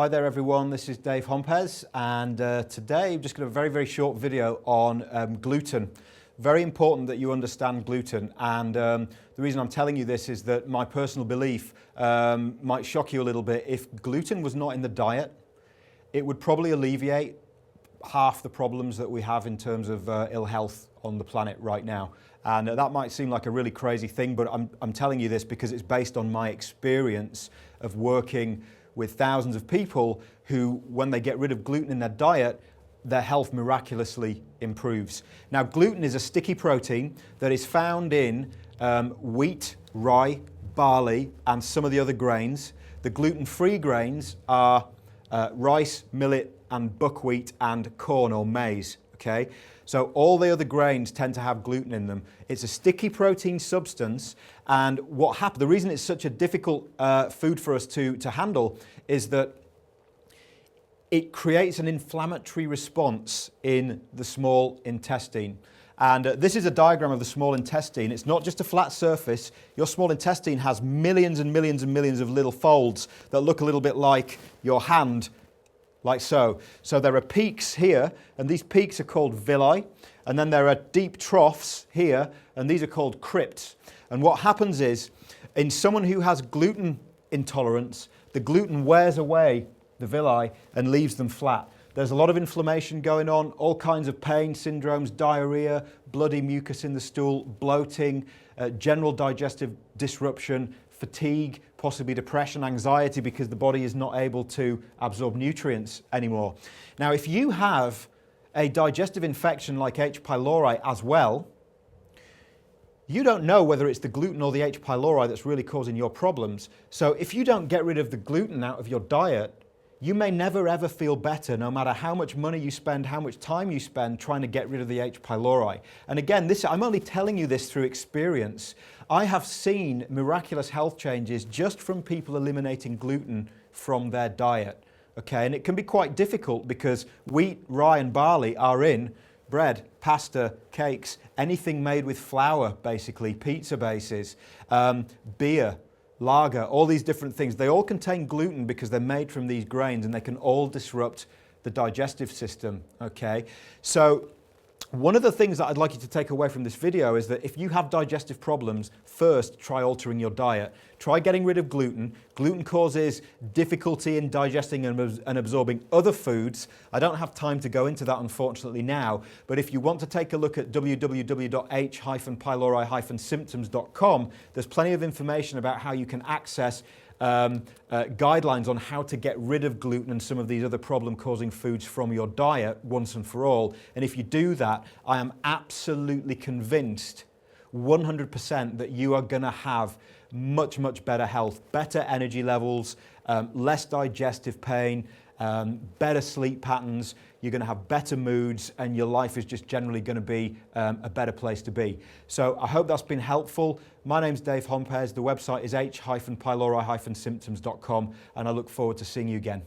Hi there everyone, this is Dave Hompez, and today I'm just going to have a very short video on gluten. Very important that you understand gluten, and the reason I'm telling you this is that my personal belief might shock you a little bit. If gluten was not in the diet, it would probably alleviate half the problems that we have in terms of ill health on the planet right now. And that might seem like a really crazy thing, but I'm telling you this because it's based on my experience of working with thousands of people who, when they get rid of gluten in their diet, their health miraculously improves. Now, gluten is a sticky protein that is found in wheat, rye, barley, and some of the other grains. The gluten-free grains are rice, millet, and buckwheat, and corn or maize. Okay, so all the other grains tend to have gluten in them. It's a sticky protein substance, and what happens, the reason it's such a difficult food for us to handle is that it creates an inflammatory response in the small intestine. And this is a diagram of the small intestine. It's not just a flat surface. Your small intestine has millions and millions and millions of little folds that look a little bit like your hand, like so. So there are peaks here, and these peaks are called villi, and then there are deep troughs here, and these are called crypts. And what happens is, in someone who has gluten intolerance, the gluten wears away the villi and leaves them flat. There's a lot of inflammation going on, all kinds of pain syndromes, diarrhea, bloody mucus in the stool, bloating, general digestive disruption, fatigue, possibly depression, anxiety, because the body is not able to absorb nutrients anymore. Now, if you have a digestive infection like H. pylori as well, you don't know whether it's the gluten or the H. pylori that's really causing your problems. So if you don't get rid of the gluten out of your diet, you may never ever feel better, no matter how much money you spend, how much time you spend trying to get rid of the H. pylori. And again, I'm only telling you this through experience. I have seen miraculous health changes just from people eliminating gluten from their diet. Okay, and it can be quite difficult because wheat, rye, and barley are in bread, pasta, cakes, anything made with flour, basically, pizza bases, beer, lager, all these different things. They all contain gluten because they're made from these grains, and they can all disrupt the digestive system, okay? So one of the things that I'd like you to take away from this video is that if you have digestive problems, first try altering your diet. Try getting rid of gluten. Gluten causes difficulty in digesting and absorbing other foods. I don't have time to go into that, unfortunately, now, but if you want to take a look at www.h-pylori-symptoms.com, there's plenty of information about how you can access guidelines on how to get rid of gluten and some of these other problem-causing foods from your diet once and for all. And if you do that, I am absolutely convinced 100% that you are going to have much better health, better energy levels, less digestive pain, better sleep patterns. You're going to have better moods, and your life is just generally going to be a better place to be. So I hope that's been helpful. My name's Dave Hompez. The website is h-pylori-symptoms.com, and I look forward to seeing you again.